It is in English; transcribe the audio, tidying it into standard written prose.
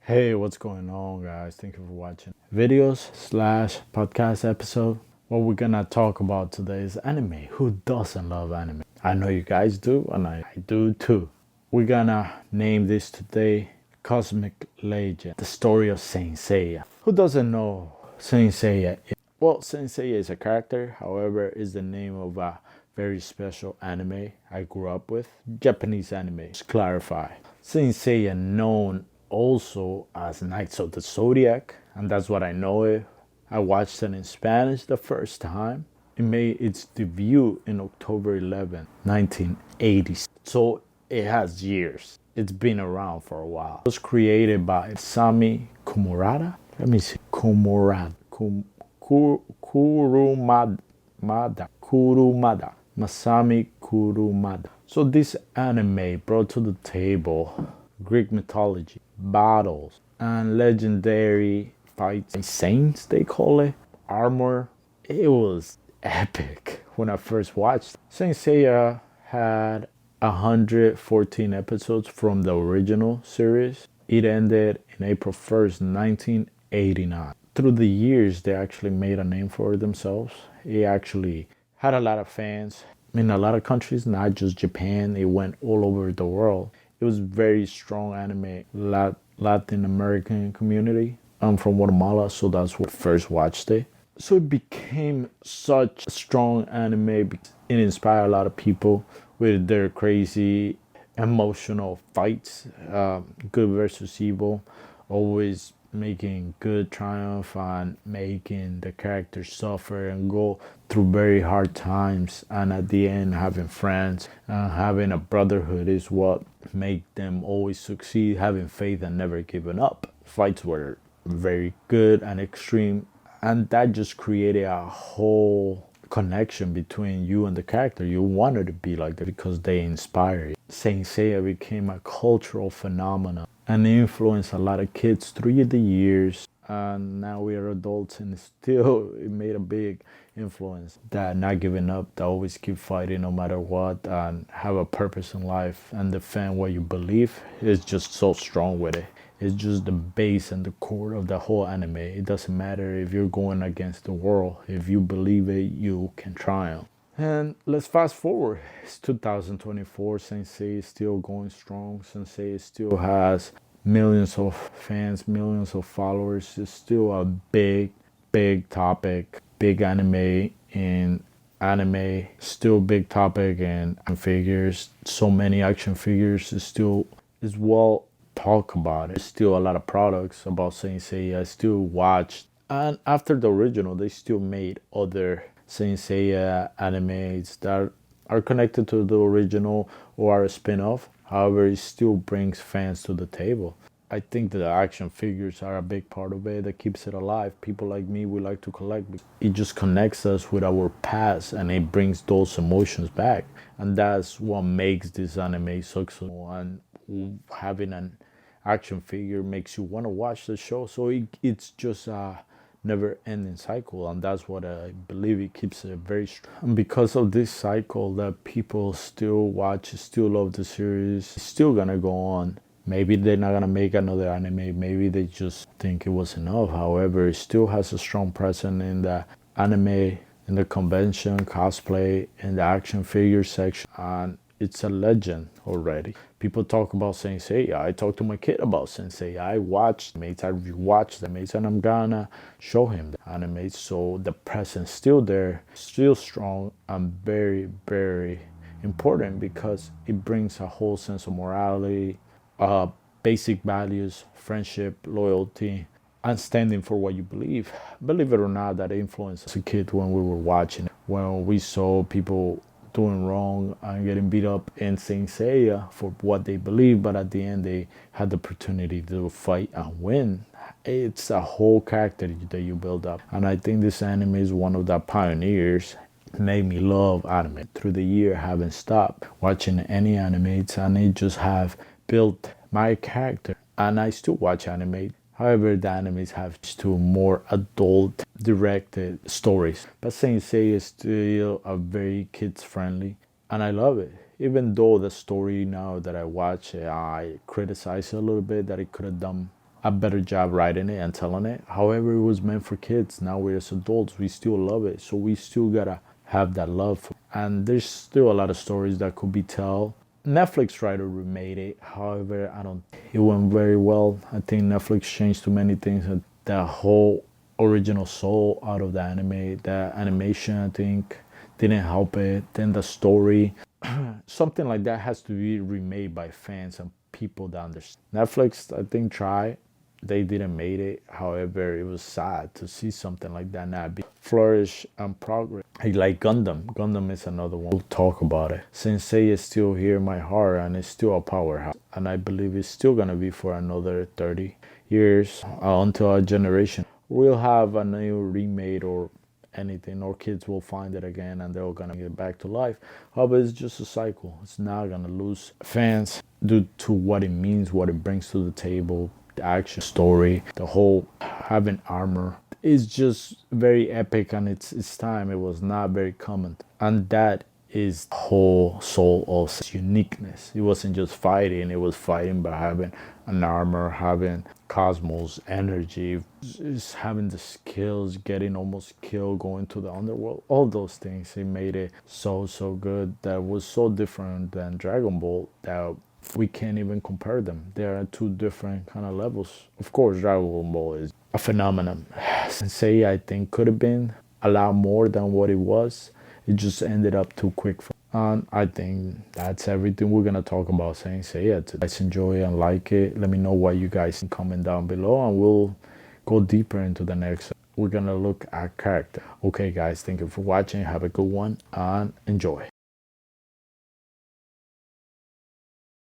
Hey, what's going on, guys? Thank you for watching videos slash podcast episode. What we're gonna talk about today is anime. Who doesn't love anime? I know you guys do, and I do too. We're gonna name this today Cosmic Legend, the story of Saint Seiya. Who doesn't know Saint Seiya? Well, Saint Seiya is a character, however, is the name of a very special anime I grew up with. Japanese anime. Just clarify. Saint Seiya known also as Knights of the Zodiac, and that's what I know it. I watched it in Spanish the first time. It made its debut in October 11, 1980. So it has years. It's been around for a while. It was created by Sami Kumurada. Let me see. Kurumada. Masami Kurumada. So this anime brought to the table Greek mythology, battles, and legendary fights. Saints, they call it. Armor. It was epic when I first watched. Saint Seiya had 114 episodes from the original series. It ended in April 1st, 1989. Through the years, they actually made a name for themselves. It actually had a lot of fans in a lot of countries, not just Japan. It went all over the world. It was very strong anime, Latin American community. I'm from Guatemala, so that's where I first watched it. So it became such a strong anime. It inspired a lot of people with their crazy emotional fights, good versus evil, always making good triumph and making the characters suffer and go through very hard times, and at the end having friends and having a brotherhood is what make them always succeed, having faith and never giving up. Fights were very good and extreme, and that just created a whole connection between you and the character. You wanted to be like that because they inspire you. Saint Seiya became a cultural phenomenon and influenced a lot of kids through the years. And now we are adults, and still it made a big influence. That not giving up, that always keep fighting no matter what, and have a purpose in life and defend what you believe is just so strong with it. It's just the base and the core of the whole anime. It doesn't matter if you're going against the world. If you believe it, you can triumph. And let's fast forward. It's 2024. Sensei is still going strong. Sensei still has millions of fans, millions of followers. It's still a big topic. Big anime in anime. Still big topic in figures. So many action figures. It still is well talk about it. There's still a lot of products about Saint Seiya. I still watched, and after the original, they still made other Saint Seiya animes that are connected to the original or are a spin-off. However, it still brings fans to the table. I think the action figures are a big part of it that keeps it alive. People like me, we like to collect. It just connects us with our past, and it brings those emotions back. And that's what makes this anime successful. And having an action figure makes you want to watch the show. So it's just a never ending cycle, and that's what I believe it keeps it very strong. And because of this cycle that people still watch, still love the series, it's still gonna go on. Maybe they're not gonna make another anime, maybe they just think it was enough. However, it still has a strong presence in the anime, in the convention, cosplay, in the action figure section, and it's a legend already. People talk about Saint Seiya. I talked to my kid about Saint Seiya. I watched mates, I rewatched the mates, and I'm gonna show him the anime. So the presence still there, still strong, and very important because it brings a whole sense of morality, basic values, friendship, loyalty, and standing for what you believe. Believe it or not, that influenced as a kid when we were watching it. When we saw people doing wrong and getting beat up in Saint Seiya for what they believe, but at the end they had the opportunity to fight and win. It's a whole character that you build up, and I think this anime is one of the pioneers. It made me love anime. Through the year, I haven't stopped watching any animes, and it just have built my character. And I still watch anime. However, the animes have two more adult directed stories. But Saint Seiya is still a very kids friendly, and I love it. Even though the story now that I watch, I criticize it a little bit that it could have done a better job writing it and telling it. However, it was meant for kids. Now we're as adults, we still love it. So we still gotta have that love for it. And there's still a lot of stories that could be told. Netflix tried to remake it. However, I don't. It went very well. I think Netflix changed too many things. The whole original soul out of the anime, the animation, I think, didn't help it. Then the story, something like that has to be remade by fans and people that understand. Netflix, I think, tried. They didn't make it. However, it was sad to see something like that not be flourish and progress. I like Gundam. Gundam is another one. We'll talk about it. Sensei is still here in my heart and it's still a powerhouse. And I believe it's still gonna be for another 30 years until our generation. We'll have a new remake or anything, or kids will find it again and they're gonna get back to life. However, it's just a cycle. It's not gonna lose fans due to what it means, what it brings to the table, the action story, the whole having armor is just very epic, and its time it was not very common, and that is the whole soul of uniqueness. It wasn't just fighting, it was fighting by having an armor, having cosmos energy, just having the skills, getting almost killed, going to the underworld, all those things. It made it so good. That was so different than Dragon Ball that we can't even compare them. They are two different kind of levels. Of course, Dragon Ball is a phenomenon. Seiya, I think, could have been a lot more than what it was. It just ended up too quick. And I think that's everything we're gonna talk about saying Seiya today. Guys, enjoy and like it. Let me know what you guys think. Comment down below, and we'll go deeper into the next. We're gonna look at character. Okay, guys, thank you for watching. Have a good one and enjoy.